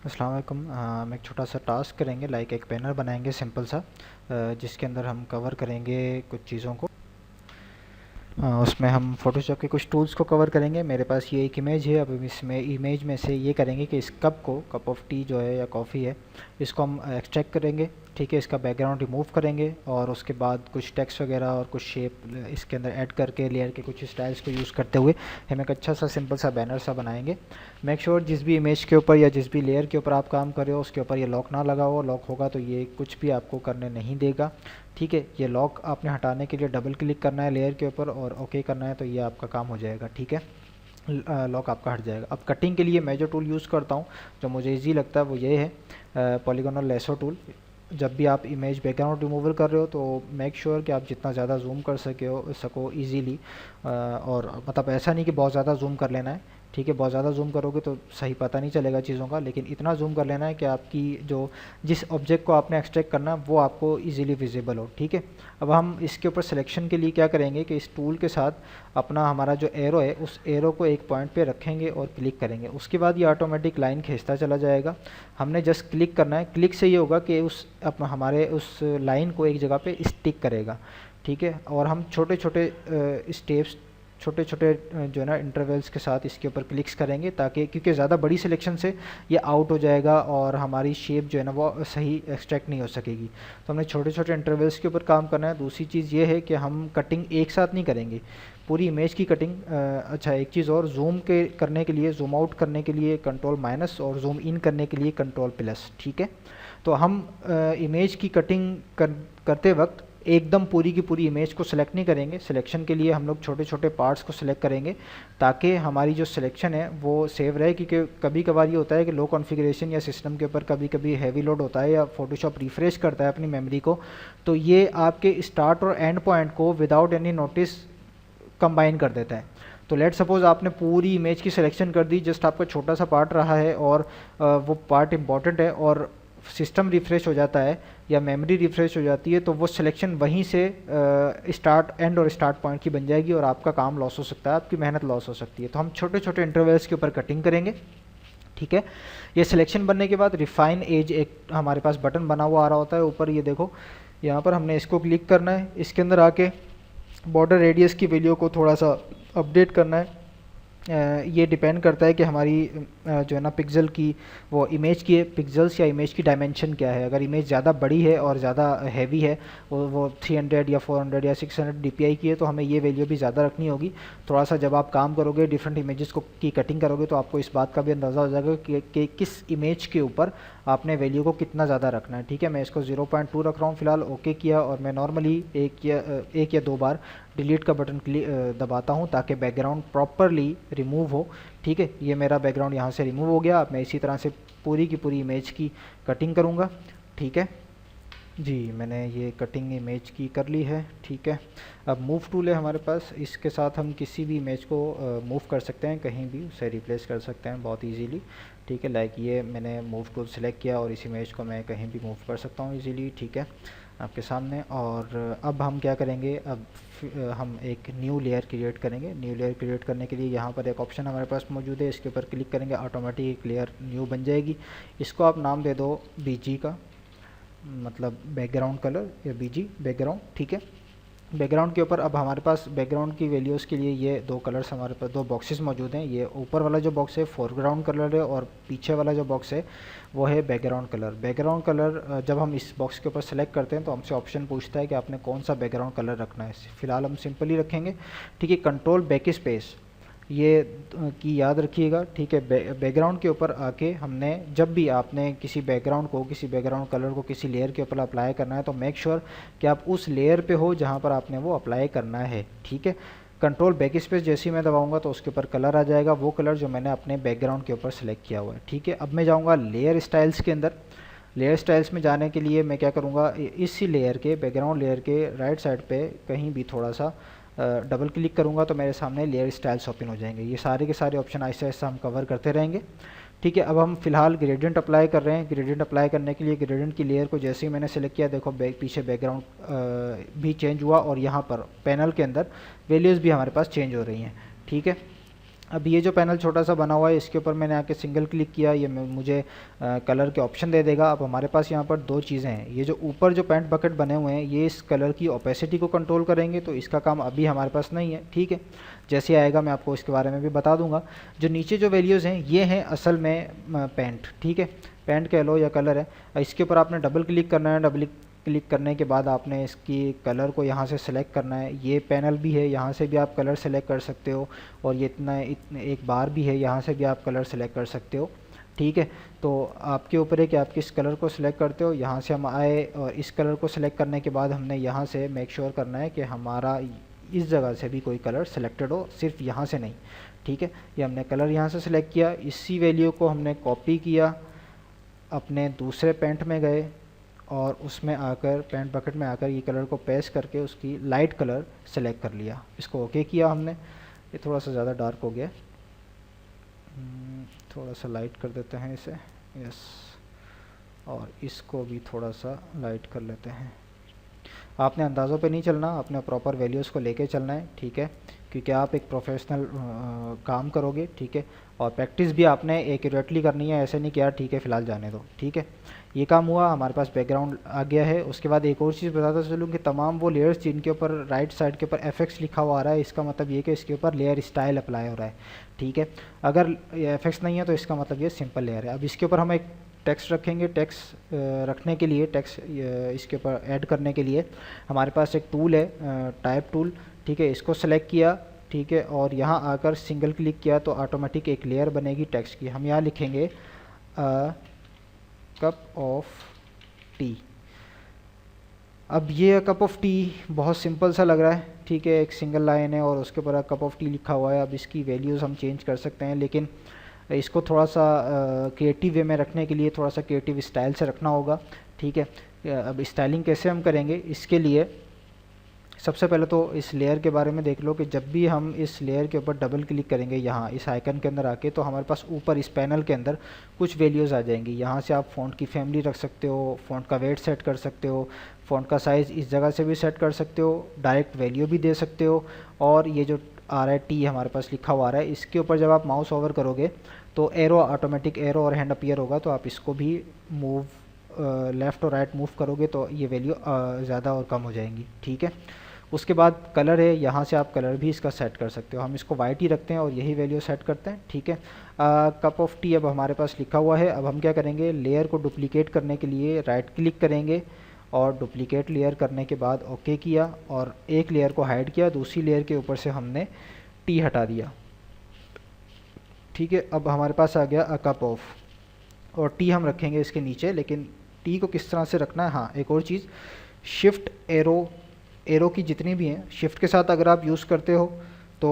अस्सलाम वालेकुम। हम एक छोटा सा टास्क करेंगे, लाइक एक बैनर बनाएंगे सिंपल सा, जिसके अंदर हम कवर करेंगे कुछ चीज़ों को। उसमें हम फोटोशॉप के कुछ टूल्स को कवर करेंगे। मेरे पास ये एक इमेज है। अब इसमें इमेज में से ये करेंगे कि इस कप को, कप ऑफ टी जो है या कॉफ़ी है, इसको हम एक्सट्रैक्ट करेंगे। ठीक है, इसका बैकग्राउंड रिमूव करेंगे और उसके बाद कुछ टेक्स्ट वगैरह और कुछ शेप इसके अंदर ऐड करके लेयर के कुछ स्टाइल्स को यूज़ करते हुए हम एक अच्छा सा सिंपल सा बैनर सा बनाएंगे। मेक श्योर जिस भी इमेज के ऊपर या जिस भी लेयर के ऊपर आप काम कर रहे हो उसके ऊपर ये लॉक ना लगा हो। लॉक होगा तो ये कुछ भी आपको करने नहीं देगा। ठीक है, ये लॉक आपने हटाने के लिए डबल क्लिक करना है लेयर के ऊपर और ओके करना है, तो ये आपका काम हो जाएगा। ठीक है, लॉक आपका हट जाएगा। अब कटिंग के लिए मैं जो टूल यूज़ करता हूँ, जो मुझे इजी लगता है, वो ये है पॉलीगोनल लेसो टूल। जब भी आप इमेज बैकग्राउंड रिमूवल कर रहे हो तो मेक श्योर कि आप जितना ज़्यादा जूम कर सको इजीली, और मतलब ऐसा नहीं कि बहुत ज़्यादा जूम कर लेना है। ठीक है, बहुत ज़्यादा जूम करोगे तो सही पता नहीं चलेगा चीज़ों का, लेकिन इतना जूम कर लेना है कि आपकी जो जिस ऑब्जेक्ट को आपने एक्सट्रैक्ट करना है वो आपको इजीली विजिबल हो। ठीक है, अब हम इसके ऊपर सिलेक्शन के लिए क्या करेंगे कि इस टूल के साथ अपना हमारा जो एरो है उस एरो को एक पॉइंट पे रखेंगे और क्लिक करेंगे। उसके बाद ये ऑटोमेटिक लाइन खींचता चला जाएगा। हमने जस्ट क्लिक करना है। क्लिक से ये होगा कि उस अपना हमारे उस लाइन को एक जगह पे स्टिक करेगा। ठीक है, और हम छोटे छोटे स्टेप्स, छोटे छोटे जो है ना इंटरवल्स के साथ इसके ऊपर क्लिक्स करेंगे, ताकि क्योंकि ज़्यादा बड़ी सिलेक्शन से ये आउट हो जाएगा और हमारी शेप जो है ना वो सही एक्सट्रैक्ट नहीं हो सकेगी। तो हमने छोटे छोटे इंटरवल्स के ऊपर काम करना है। दूसरी चीज़ ये है कि हम कटिंग एक साथ नहीं करेंगे, पूरी इमेज की कटिंग। अच्छा, एक चीज़ और, जूम के करने के लिए, जूम आउट करने के लिए कंट्रोल माइनस और जूम इन करने के लिए कंट्रोल प्लस। ठीक है, तो हम इमेज की कटिंग करते वक्त एकदम पूरी की पूरी इमेज को सिलेक्ट नहीं करेंगे। सिलेक्शन के लिए हम लोग छोटे छोटे पार्ट्स को सिलेक्ट करेंगे ताकि हमारी जो सिलेक्शन है वो सेव रहे, क्योंकि कभी कभार ये होता है कि लो कॉन्फ़िगरेशन या सिस्टम के ऊपर कभी कभी हैवी लोड होता है या फोटोशॉप रिफ्रेश करता है अपनी मेमोरी को, तो ये आपके स्टार्ट और एंड पॉइंट को विदाउट एनी नोटिस कंबाइन कर देता है। तो लेट सपोज आपने पूरी इमेज की सिलेक्शन कर दी, जस्ट आपका छोटा सा पार्ट रहा है और वो पार्ट इम्पॉर्टेंट है और सिस्टम रिफ्रेश हो जाता है या मेमोरी रिफ्रेश हो जाती है, तो वो सिलेक्शन वहीं से स्टार्ट एंड और स्टार्ट पॉइंट की बन जाएगी और आपका काम लॉस हो सकता है, आपकी मेहनत लॉस हो सकती है। तो हम छोटे छोटे इंटरवल्स के ऊपर कटिंग करेंगे। ठीक है, ये सिलेक्शन बनने के बाद रिफाइन एज एक हमारे पास बटन बना हुआ आ रहा होता है ऊपर, ये देखो यहाँ पर हमने इसको क्लिक करना है। इसके अंदर आके बॉर्डर रेडियस की वैल्यू को थोड़ा सा अपडेट करना है। ये डिपेंड करता है कि हमारी जो है ना पिक्सल की, वो इमेज की पिक्सल्स या इमेज की डायमेंशन क्या है। अगर इमेज ज़्यादा बड़ी है और ज़्यादा हैवी है, वो 300 या 400 या 600 DPI की है, तो हमें ये वैल्यू भी ज़्यादा रखनी होगी। थोड़ा सा जब आप काम करोगे, डिफरेंट इमेजेस को की कटिंग करोगे, तो आपको इस बात का भी अंदाज़ा हो जाएगा कि किस इमेज के ऊपर आपने वैल्यू को कितना ज़्यादा रखना है। ठीक है, मैं इसको 0.2 रख रहा हूँ फिलहाल। ओके किया और मैं नॉर्मली एक या दो बार डिलीट का बटन दबाता हूँ ताकि बैकग्राउंड प्रॉपरली रिमूव हो। ठीक है, ये मेरा बैकग्राउंड यहाँ से रिमूव हो गया। अब मैं इसी तरह से पूरी की पूरी इमेज की कटिंग करूँगा। ठीक है जी, मैंने ये कटिंग इमेज की कर ली है। ठीक है, अब मूव टूल है हमारे पास, इसके साथ हम किसी भी इमेज को मूव कर सकते हैं, कहीं भी उसे रिप्लेस कर सकते हैं बहुत इजीली। ठीक है, लाइक ये मैंने मूव टूल सेलेक्ट किया और इस इमेज को मैं कहीं भी मूव कर सकता हूँ इजीली। ठीक है, आपके सामने। और अब हम क्या करेंगे, अब हम एक न्यू लेयर क्रिएट करेंगे। न्यू लेयर क्रिएट करने के लिए यहाँ पर एक ऑप्शन हमारे पास मौजूद है, इसके ऊपर क्लिक करेंगे, ऑटोमेटिक एक लेयर न्यू बन जाएगी। इसको आप नाम दे दो BG का, मतलब बैकग्राउंड कलर या BG बैकग्राउंड। ठीक है, बैकग्राउंड के ऊपर अब हमारे पास बैकग्राउंड की वैल्यूज़ के लिए ये दो कलर्स हमारे पास, दो बॉक्सेस मौजूद हैं। ये ऊपर वाला जो बॉक्स है फोरग्राउंड कलर है और पीछे वाला जो बॉक्स है वो है बैकग्राउंड कलर। बैकग्राउंड कलर जब हम इस बॉक्स के ऊपर सेलेक्ट करते हैं तो हमसे ऑप्शन पूछता है कि आपने कौन सा बैकग्राउंड कलर रखना है। फिलहाल हम सिंपल ही रखेंगे। ठीक है, कंट्रोल बैक स्पेस ये की याद रखिएगा। ठीक है, बैकग्राउंड के ऊपर आके हमने जब भी आपने किसी बैकग्राउंड को, किसी बैकग्राउंड कलर को किसी लेयर के ऊपर अप्लाई करना है तो मेक श्योर कि आप उस लेयर पे हो जहाँ पर आपने वो अप्लाई करना है। ठीक है, कंट्रोल बैक स्पेस जैसे ही मैं दबाऊंगा तो उसके ऊपर कलर आ जाएगा, वो कलर जो मैंने अपने बैकग्राउंड के ऊपर सेलेक्ट किया हुआ है। ठीक है, अब मैं जाऊँगा लेयर स्टाइल्स के अंदर। लेयर स्टाइल्स में जाने के लिए मैं क्या करूँगा, इसी लेयर के, बैकग्राउंड लेयर के राइट साइड पे कहीं भी थोड़ा सा डबल क्लिक करूँगा तो मेरे सामने लेयर स्टाइल्स ओपन हो जाएंगे। ये सारे के सारे ऑप्शन आहिस्ता आहिस्ता हम कवर करते रहेंगे। ठीक है, अब हम फिलहाल ग्रेडियंट अप्लाई कर रहे हैं। ग्रेडियंट अप्लाई करने के लिए ग्रेडियंट की लेयर को जैसे ही मैंने सेलेक्ट किया, देखो पीछे बैकग्राउंड भी चेंज हुआ और यहाँ पर पैनल के अंदर वैल्यूज़ भी हमारे पास चेंज हो रही हैं। ठीक है, अब ये जो पैनल छोटा सा बना हुआ है इसके ऊपर मैंने आके सिंगल क्लिक किया, ये मुझे कलर के ऑप्शन दे देगा। अब हमारे पास यहाँ पर दो चीज़ें हैं, ये जो ऊपर जो पेंट बकेट बने हुए हैं ये इस कलर की ओपेसिटी को कंट्रोल करेंगे, तो इसका काम अभी हमारे पास नहीं है, ठीक है। जैसे आएगा मैं आपको इसके बारे में भी बता दूंगा। जो नीचे जो वैल्यूज़ हैं ये हैं असल में पेंट, ठीक है, पेंट कह लो या कलर है। इसके ऊपर आपने डबल क्लिक करना है, डबल क्लिक करने के बाद आपने इसकी कलर को यहाँ से सिलेक्ट करना है। ये पैनल भी है, यहाँ से भी आप कलर सेलेक्ट कर सकते हो, और ये इतना एक बार भी है, यहाँ से भी आप कलर सेलेक्ट कर सकते हो, ठीक है। तो आपके ऊपर है कि आप किस कलर को सिलेक्ट करते हो। यहाँ से हम आए और इस कलर को सिलेक्ट करने के बाद हमने यहाँ से मेक श्योर करना है कि हमारा इस जगह से भी कोई कलर सेलेक्टेड हो, सिर्फ यहाँ से नहीं, ठीक है। ये हमने कलर यहाँ से सिलेक्ट किया, इसी वैल्यू को हमने कॉपी किया, अपने दूसरे पेंट में गए और उसमें आकर पेंट बकेट में आकर ये कलर को पेस्ट करके उसकी लाइट कलर सेलेक्ट कर लिया, इसको ओके किया हमने। ये थोड़ा सा ज़्यादा डार्क हो गया, थोड़ा सा लाइट कर देते हैं इसे, यस, और इसको भी थोड़ा सा लाइट कर लेते हैं। आपने अंदाज़ों पे नहीं चलना, आपने प्रॉपर वैल्यूज़ को लेके चलना है, ठीक है, क्योंकि आप एक प्रोफेशनल काम करोगे, ठीक है। और प्रैक्टिस भी आपने एक्यूरेटली करनी है, ऐसे नहीं कि यार ठीक है फ़िलहाल जाने दो, ठीक है। ये काम हुआ, हमारे पास बैकग्राउंड आ गया है। उसके बाद एक और चीज़ बताता चलूँ कि तमाम वो लेयर्स जिनके ऊपर राइट साइड के ऊपर FX लिखा हुआ आ रहा है, इसका मतलब ये कि इसके ऊपर लेयर स्टाइल अप्लाई हो रहा है, ठीक है। अगर FX नहीं है तो इसका मतलब ये सिंपल लेयर है। अब इसके ऊपर हम एक टेक्स्ट रखेंगे, टेक्स्ट रखने के लिए, टेक्स्ट इसके ऊपर ऐड करने के लिए हमारे पास एक टूल है, टाइप टूल, ठीक है। इसको सेलेक्ट किया, ठीक है, और यहाँ आकर सिंगल क्लिक किया तो ऑटोमेटिक एक लेयर बनेगी टेक्स्ट की। हम यहाँ लिखेंगे कप ऑफ टी। अब ये कप ऑफ टी बहुत सिंपल सा लग रहा है, ठीक है, एक सिंगल लाइन है और उसके ऊपर कप ऑफ टी लिखा हुआ है। अब इसकी वैल्यूज़ हम चेंज कर सकते हैं, लेकिन इसको थोड़ा सा क्रिएटिव वे में रखने के लिए थोड़ा सा क्रिएटिव स्टाइल से रखना होगा, ठीक है। अब स्टाइलिंग कैसे हम करेंगे, इसके लिए सबसे पहले तो इस लेयर के बारे में देख लो कि जब भी हम इस लेयर के ऊपर डबल क्लिक करेंगे यहाँ इस आइकन के अंदर आके, तो हमारे पास ऊपर इस पैनल के अंदर कुछ वैल्यूज़ आ जाएंगी। यहाँ से आप फ़ॉन्ट की फैमिली रख सकते हो, फ़ॉन्ट का वेट सेट कर सकते हो, फ़ॉन्ट का साइज़ इस जगह से भी सेट कर सकते हो, डायरेक्ट वैल्यू भी दे सकते हो। और ये जो आ रहा है टी हमारे पास लिखा हुआ आ रहा है, इसके ऊपर जब आप माउस ओवर करोगे तो एरो, ऑटोमेटिक एरो और हैंड अपीयर होगा, तो आप इसको भी मूव लेफ़्ट और राइट मूव करोगे तो ये वैल्यू ज़्यादा और कम हो जाएंगी, ठीक है। उसके बाद कलर है, यहाँ से आप कलर भी इसका सेट कर सकते हो। हम इसको वाइट ही रखते हैं और यही वैल्यू सेट करते हैं, ठीक है। कप ऑफ टी अब हमारे पास लिखा हुआ है। अब हम क्या करेंगे, लेयर को डुप्लीकेट करने के लिए राइट क्लिक करेंगे और डुप्लीकेट लेयर करने के बाद ओके किया और एक लेयर को हाइड किया, दूसरी लेयर के ऊपर से हमने टी हटा दिया, ठीक है। अब हमारे पास आ गया अ कप ऑफ, और टी हम रखेंगे इसके नीचे, लेकिन टी को किस तरह से रखना है, हाँ एक और चीज़, शिफ्ट एरो की जितनी भी हैं शिफ्ट के साथ अगर आप यूज़ करते हो तो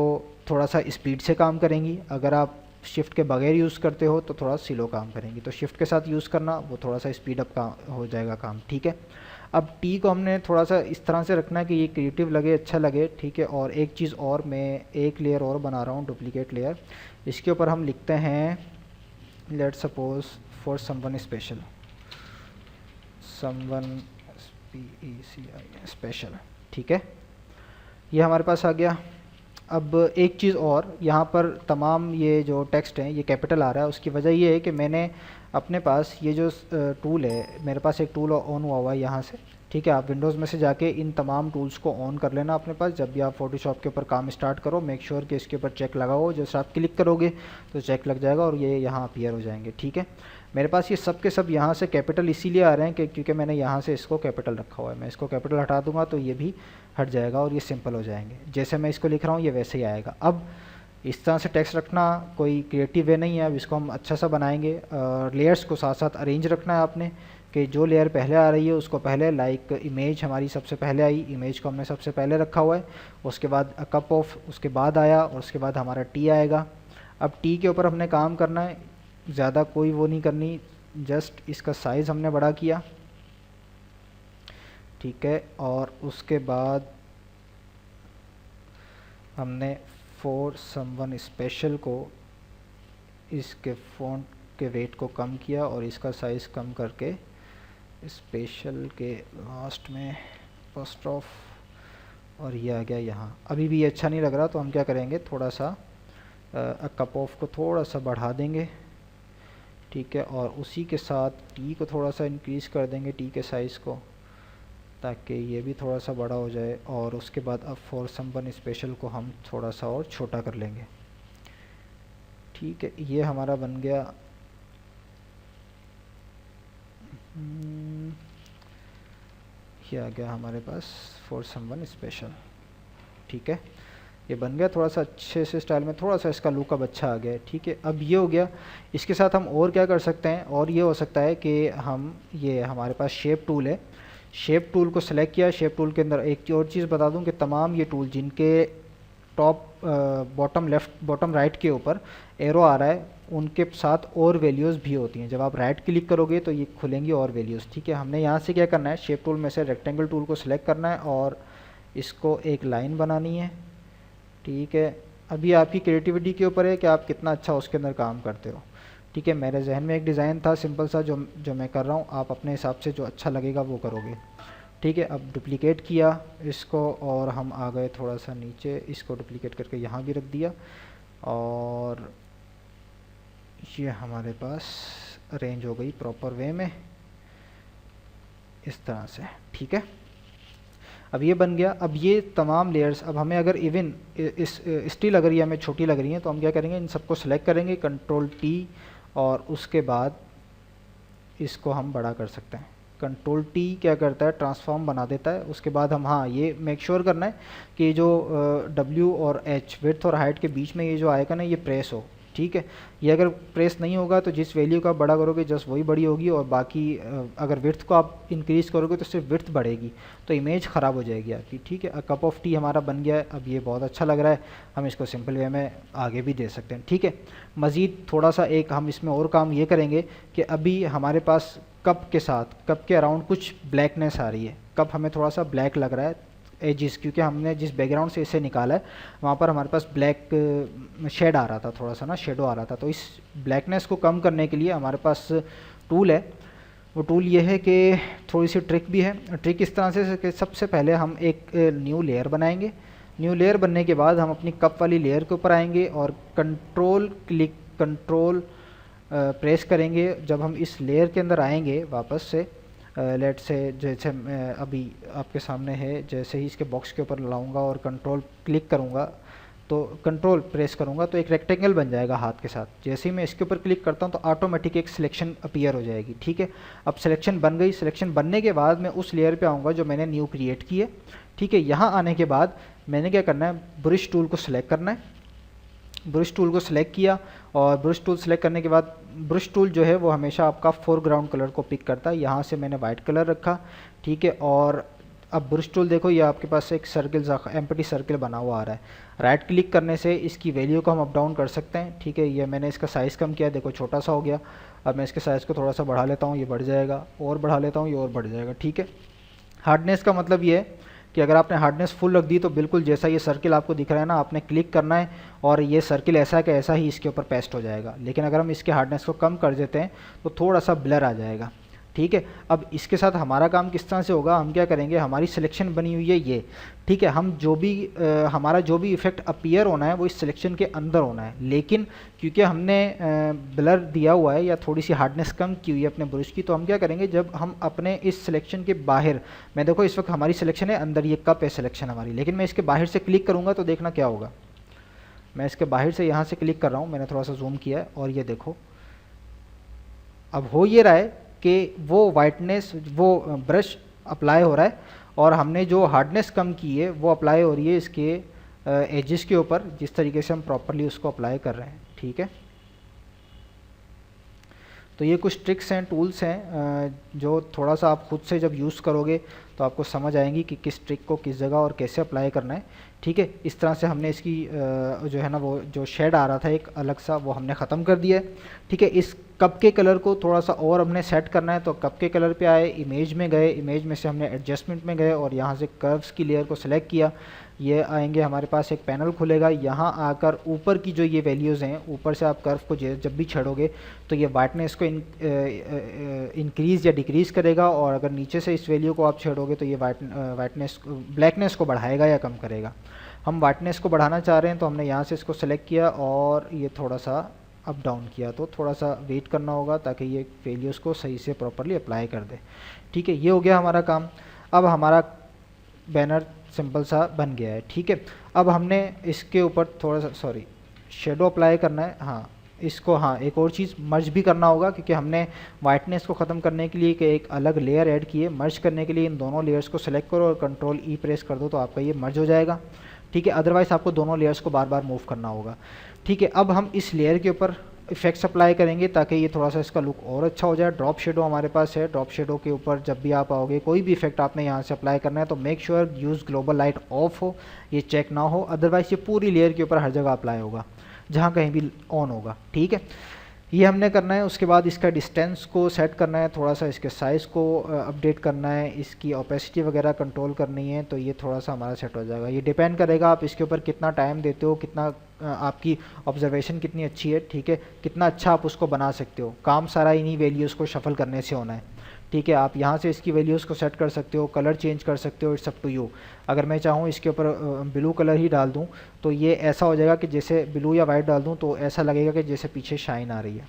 थोड़ा सा स्पीड से काम करेंगी, अगर आप शिफ्ट के बगैर यूज़ करते हो तो थोड़ा स्लो काम करेंगी। तो शिफ्ट के साथ यूज़ करना, वो थोड़ा सा स्पीड अप का हो जाएगा काम, ठीक है। अब टी को हमने थोड़ा सा इस तरह से रखना है कि ये क्रिएटिव लगे, अच्छा लगे, ठीक है। और एक चीज़ और, मैं एक लेयर और बना रहा हूँ, डुप्लीकेट लेयर, इसके ऊपर हम लिखते हैं let suppose for someone special, someone special, ठीक है। ये हमारे पास आ गया। अब एक चीज़ और, यहाँ पर तमाम ये जो टेक्स्ट हैं ये कैपिटल आ रहा है, उसकी वजह ये है कि मैंने अपने पास ये जो टूल है, मेरे पास एक टूल ऑन हुआ हुआ है यहाँ से, ठीक है। आप विंडोज़ में से जाके इन तमाम टूल्स को ऑन कर लेना अपने पास। जब भी आप फोटोशॉप के ऊपर काम स्टार्ट करो, मेक श्योर कि इसके ऊपर चेक लगा हो, जैसे आप क्लिक करोगे तो चेक लग जाएगा और ये यहाँ अपीयर हो जाएंगे, ठीक है। मेरे पास ये सब के सब यहाँ से कैपिटल इसीलिए आ रहे हैं कि क्योंकि मैंने यहाँ से इसको कैपिटल रखा हुआ है। मैं इसको कैपिटल हटा दूंगा तो ये भी हट जाएगा और ये सिंपल हो जाएंगे। जैसे मैं इसको लिख रहा हूँ ये वैसे ही आएगा। अब इस तरह से टेक्स्ट रखना कोई क्रिएटिव वे नहीं है। अब इसको हम अच्छा सा बनाएंगे। लेयर्स को साथ साथ अरेंज रखना है आपने, कि जो लेयर पहले आ रही है उसको पहले, लाइक इमेज हमारी सबसे पहले आई, इमेज को हमने सबसे पहले रखा हुआ है, उसके बाद कप ऑफ उसके बाद आया और उसके बाद हमारा टी आएगा। अब टी के ऊपर हमने काम करना है, ज़्यादा कोई वो नहीं करनी, जस्ट इसका साइज़ हमने बड़ा किया, ठीक है। और उसके बाद हमने फॉर समवन स्पेशल को इसके फ़ॉन्ट के वेट को कम किया और इसका साइज़ कम करके स्पेशल के लास्ट में फर्स्ट ऑफ और ये आ गया यहाँ। अभी भी ये अच्छा नहीं लग रहा तो हम क्या करेंगे, थोड़ा सा कप ऑफ को थोड़ा सा बढ़ा देंगे, ठीक है, और उसी के साथ टी को थोड़ा सा इंक्रीज़ कर देंगे, टी के साइज़ को, ताकि ये भी थोड़ा सा बड़ा हो जाए। और उसके बाद अब फॉर समवन स्पेशल को हम थोड़ा सा और छोटा कर लेंगे, ठीक है। ये हमारा बन गया ये आ गया हमारे पास फॉर समवन स्पेशल, ठीक है। ये बन गया थोड़ा सा अच्छे से स्टाइल में, थोड़ा सा इसका लुक अब अच्छा आ गया है, ठीक है। अब ये हो गया। इसके साथ हम और क्या कर सकते हैं, और ये हो सकता है कि हम ये हमारे पास शेप टूल है, शेप टूल को सेलेक्ट किया। शेप टूल के अंदर एक और चीज़ बता दूं कि तमाम ये टूल जिनके top bottom left bottom right के ऊपर एरो आ रहा है, उनके साथ और वैल्यूज़ भी होती हैं। जब आप राइट क्लिक करोगे तो ये खुलेंगी और वैल्यूज़, ठीक है। हमने यहाँ से क्या करना है, शेप टूल में से रेक्टेंगल टूल को सिलेक्ट करना है और इसको एक लाइन बनानी है, ठीक है। अभी आपकी क्रिएटिविटी के ऊपर है कि आप कितना अच्छा उसके अंदर काम करते हो, ठीक है। मेरे जहन में एक डिज़ाइन था सिंपल सा जो मैं कर रहा हूँ, आप अपने हिसाब से जो अच्छा लगेगा वो करोगे, ठीक है। अब डुप्लिकेट किया इसको और हम आ गए थोड़ा सा नीचे, इसको डुप्लिकेट करके यहाँ भी रख दिया और ये हमारे पास अरेंज हो गई प्रॉपर वे में इस तरह से, ठीक है। अब ये बन गया। अब ये तमाम लेयर्स, अब हमें अगर इवन इस स्टिल अगर ये हमें छोटी लग रही है तो हम क्या करेंगे, इन सबको सेलेक्ट करेंगे, कंट्रोल टी, और उसके बाद इसको हम बड़ा कर सकते हैं। कंट्रोल टी क्या करता है, ट्रांसफॉर्म बना देता है। उसके बाद हम हाँ ये मेक श्योर करना है कि जो डब्ल्यू और एच विड्थ और हाइट के बीच में ये जो आएगा ना, ये प्रेस हो, ठीक है। ये अगर प्रेस नहीं होगा तो जिस वैल्यू का बड़ा करोगे जस्ट वही बड़ी होगी, और बाकी अगर विड्थ को आप इंक्रीज़ करोगे तो सिर्फ विड्थ बढ़ेगी, तो इमेज ख़राब हो जाएगी आपकी, ठीक है। कप ऑफ टी हमारा बन गया है। अब ये बहुत अच्छा लग रहा है, हम इसको सिंपल वे में आगे भी दे सकते हैं, ठीक है। मज़ीद थोड़ा सा एक हम इसमें और काम ये करेंगे कि अभी हमारे पास कप के साथ, कप के अराउंड कुछ ब्लैकनेस आ रही है, कप हमें थोड़ा सा ब्लैक लग रहा है एजिस, क्योंकि हमने जिस बैकग्राउंड से इसे निकाला है वहाँ पर हमारे पास ब्लैक शेड आ रहा था, थोड़ा सा ना शेडो आ रहा था। तो इस ब्लैकनेस को कम करने के लिए हमारे पास टूल है। वो टूल ये है कि थोड़ी सी ट्रिक भी है। ट्रिक इस तरह से कि सबसे पहले हम एक न्यू लेयर बनाएंगे। न्यू लेयर बनने के बाद हम अपनी कप वाली लेयर के ऊपर आएंगे और कंट्रोल प्रेस करेंगे। जब हम इस लेयर के अंदर आएंगे वापस से, लेट से जैसे अभी आपके सामने है, जैसे ही इसके बॉक्स के ऊपर लाऊंगा और कंट्रोल क्लिक करूंगा तो कंट्रोल प्रेस करूंगा तो एक रेक्टेंगल बन जाएगा हाथ के साथ। जैसे ही मैं इसके ऊपर क्लिक करता हूं तो ऑटोमेटिक एक सिलेक्शन अपीयर हो जाएगी, ठीक है। अब सिलेक्शन बन गई। सिलेक्शन बनने के बाद मैं उस लेयर पे आऊँगा जो मैंने न्यू क्रिएट की है, ठीक है। यहाँ आने के बाद मैंने क्या करना है, ब्रश टूल को सिलेक्ट करना है। ब्रश टूल को सिलेक्ट किया और ब्रश टूल सेलेक्ट करने के बाद ब्रश टूल जो है वो हमेशा आपका फोरग्राउंड कलर को पिक करता है। यहाँ से मैंने वाइट कलर रखा, ठीक है। और अब ब्रश टूल देखो, ये आपके पास एक सर्किल एम्प्टी सर्किल बना हुआ आ रहा है। राइट क्लिक करने से इसकी वैल्यू को हम अप डाउन कर सकते हैं, ठीक है। ये मैंने इसका साइज़ कम किया, देखो छोटा सा हो गया। अब मैं इसके साइज़ को थोड़ा सा बढ़ा लेता हूँ, ये बढ़ जाएगा, और बढ़ा लेता हूँ, ये और बढ़ जाएगा, ठीक है। हार्डनेस का मतलब ये है कि अगर आपने हार्डनेस फुल रख दी तो बिल्कुल जैसा ये सर्किल आपको दिख रहा है ना, आपने क्लिक करना है और ये सर्किल ऐसा है कि ऐसा ही इसके ऊपर पेस्ट हो जाएगा। लेकिन अगर हम इसके हार्डनेस को कम कर देते हैं तो थोड़ा सा ब्लर आ जाएगा, ठीक है। अब इसके साथ हमारा काम किस तरह से होगा, हम क्या करेंगे, हमारी सिलेक्शन बनी हुई है ये, ठीक है। हम जो भी हमारा जो भी इफेक्ट अपीयर होना है वो इस सिलेक्शन के अंदर होना है, लेकिन क्योंकि हमने ब्लर दिया हुआ है या थोड़ी सी हार्डनेस कम की हुई है अपने ब्रश की, तो हम क्या करेंगे, जब हम अपने इस सिलेक्शन के बाहर, मैं देखो इस वक्त हमारी सिलेक्शन है अंदर, ये कप है सिलेक्शन हमारी, लेकिन मैं इसके बाहर से क्लिक करूँगा तो देखना क्या होगा। मैं इसके बाहर से यहाँ से क्लिक कर रहा हूँ, मैंने थोड़ा सा जूम किया है और ये देखो अब हो ये रहा है कि वो वाइटनेस, वो ब्रश अप्लाई हो रहा है और हमने जो हार्डनेस कम की है वो अप्लाई हो रही है इसके एजेस के ऊपर, जिस तरीके से हम प्रॉपरली उसको अप्लाई कर रहे हैं, ठीक है। तो ये कुछ ट्रिक्स हैं, टूल्स हैं जो थोड़ा सा आप खुद से जब यूज़ करोगे तो आपको समझ आएंगी कि किस ट्रिक को किस जगह और कैसे अप्लाई करना है, ठीक है। इस तरह से हमने इसकी जो है ना वो जो शेड आ रहा था एक अलग सा, वो हमने ख़त्म कर दिया है, ठीक है। इस कप के कलर को थोड़ा सा और हमने सेट करना है, तो कप के कलर पे आए, इमेज में गए, इमेज में से हमने एडजस्टमेंट में गए और यहाँ से कर्व्स की लेयर को सिलेक्ट किया। ये आएंगे, हमारे पास एक पैनल खुलेगा, यहाँ आकर ऊपर की जो ये वैल्यूज़ हैं, ऊपर से आप कर्व को जब भी छेड़ोगे तो ये वाइटनेस को इंक्रीज़ या डिक्रीज़ करेगा, और अगर नीचे से इस वैल्यू को आप छेड़ोगे तो ये वाइटनेस ब्लैकनेस को बढ़ाएगा या कम करेगा। हम वाइटनेस को बढ़ाना चाह रहे हैं तो हमने यहाँ से इसको सेलेक्ट किया और ये थोड़ा सा अप डाउन किया, तो थोड़ा सा वेट करना होगा ताकि ये वैल्यूज़ को सही से प्रॉपरली अप्लाई कर दे। ठीक है, ये हो गया हमारा काम। अब हमारा बैनर सिंपल सा बन गया है। ठीक है, अब हमने इसके ऊपर थोड़ा सा शेडो अप्लाई करना है। हाँ, इसको एक और चीज़ मर्ज भी करना होगा, क्योंकि हमने वाइटनेस को ख़त्म करने के लिए एक अलग लेयर ऐड की है। मर्ज करने के लिए इन दोनों लेयर्स को सेलेक्ट करो और कंट्रोल ई प्रेस कर दो तो आपका ये मर्ज हो जाएगा। ठीक है, अदरवाइज़ आपको दोनों लेयर्स को बार बार मूव करना होगा। ठीक है, अब हम इस लेयर के ऊपर इफेक्ट्स अप्लाई करेंगे ताकि ये थोड़ा सा इसका लुक और अच्छा हो जाए। ड्रॉप शेडो हमारे पास है। ड्रॉप शेडो के ऊपर जब भी आप आओगे, कोई भी इफेक्ट आपने यहाँ से अप्लाई करना है तो make sure use global light of हो, ये चेक ना हो, अदरवाइज़ ये पूरी लेयर के ऊपर हर जगह अप्लाई होगा जहाँ कहीं भी ऑन होगा। ठीक है, ये हमने करना है। उसके बाद इसका डिस्टेंस को सेट करना है, थोड़ा सा इसके साइज़ को अपडेट करना है, इसकी ओपेसिटी वगैरह कंट्रोल करनी है, तो ये थोड़ा सा हमारा सेट हो जाएगा। ये डिपेंड करेगा आप इसके ऊपर कितना टाइम देते हो, कितना आपकी ऑब्जर्वेशन कितनी अच्छी है। ठीक है, कितना अच्छा आप उसको बना सकते हो। काम सारा इन्हीं वैल्यूज़ को शफल करने से होना है। ठीक है, आप यहाँ से इसकी वैल्यूज़ को सेट कर सकते हो, कलर चेंज कर सकते हो, इट्स अप टू यू। अगर मैं चाहूँ इसके ऊपर ब्लू कलर ही डाल दूँ तो ये ऐसा हो जाएगा कि जैसे ब्लू या वाइट डाल दूँ तो ऐसा लगेगा कि जैसे पीछे शाइन आ रही है।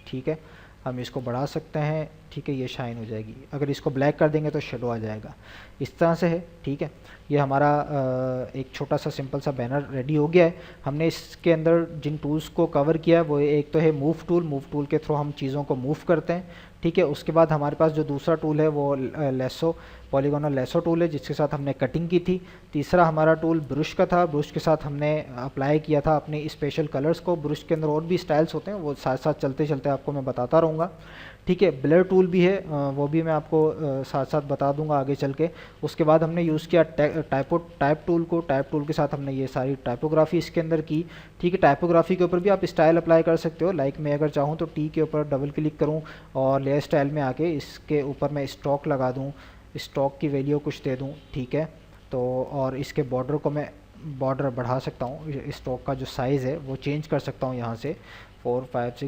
ठीक है, हम इसको बढ़ा सकते हैं। ठीक है, ये शाइन हो जाएगी। अगर इसको ब्लैक कर देंगे तो शेडो आ जाएगा। इस तरह से है। ठीक है, ये हमारा एक छोटा सा सिंपल सा बैनर रेडी हो गया है। हमने इसके अंदर जिन टूल्स को कवर किया है वो एक तो है मूव टूल। मूव टूल के थ्रू हम चीज़ों को मूव करते हैं। ठीक है, उसके बाद हमारे पास जो दूसरा टूल है वो लेसो, पॉलीगोनल लेसो टूल है, जिसके साथ हमने कटिंग की थी। तीसरा हमारा टूल ब्रश का था। ब्रश के साथ हमने अप्लाई किया था अपने स्पेशल कलर्स को। ब्रश के अंदर और भी स्टाइल्स होते हैं, वो साथ साथ चलते चलते आपको मैं बताता रहूँगा। ठीक है, ब्लर टूल भी है, वो भी मैं आपको साथ साथ बता दूंगा आगे चल के। उसके बाद हमने यूज़ किया टाइप टूल को। टाइप टूल के साथ हमने ये सारी टाइपोग्राफी इसके अंदर की। ठीक है, टाइपोग्राफी के ऊपर भी आप स्टाइल अप्लाई कर सकते हो। लाइक मैं अगर चाहूँ तो टी के ऊपर डबल क्लिक करूँ और लेयर स्टाइल में आके इसके ऊपर मैं स्टॉक लगा दूँ, स्टॉक की वैल्यू कुछ दे दूँ। ठीक है, तो और इसके बॉर्डर को मैं बॉर्डर बढ़ा सकता हूँ, स्टॉक का जो साइज़ है वो चेंज कर सकता हूँ यहाँ से 4, 5, 6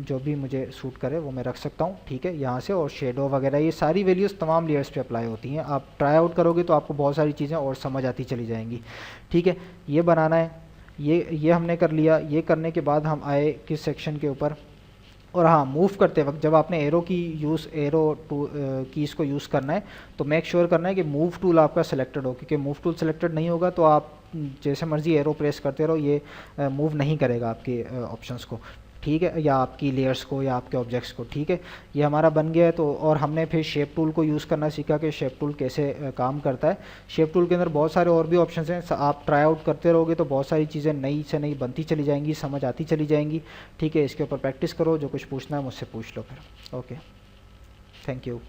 जो भी मुझे सूट करे वो मैं रख सकता हूँ। ठीक है, यहाँ से और शेडो वगैरह ये सारी वैल्यूज़ तमाम लेयर्स पे अप्लाई होती हैं। आप ट्राई आउट करोगे तो आपको बहुत सारी चीज़ें और समझ आती चली जाएंगी। ठीक है, ये बनाना है, ये हमने कर लिया। ये करने के बाद हम आए किस सेक्शन के ऊपर, और हाँ, मूव करते वक्त जब आपने एरो कीज़ को यूज़ करना है तो मेक श्योर करना है कि मूव टूल आपका सिलेक्टेड हो, क्योंकि मूव टूल सिलेक्टेड नहीं होगा तो आप जैसे मर्जी एरो प्रेस करते रहो, ये मूव नहीं करेगा आपके ऑप्शंस को। ठीक है, या आपकी लेयर्स को या आपके ऑब्जेक्ट्स को। ठीक है, ये हमारा बन गया है। तो और हमने फिर शेप टूल को यूज़ करना सीखा कि शेप टूल कैसे काम करता है। शेप टूल के अंदर बहुत सारे और भी ऑप्शंस हैं, आप ट्राई आउट करते रहोगे तो बहुत सारी चीज़ें नई से नई बनती चली जाएंगी, समझ आती चली जाएंगी। ठीक है, इसके ऊपर प्रैक्टिस करो, जो कुछ पूछना है मुझसे पूछ लो फिर। Okay, thank you.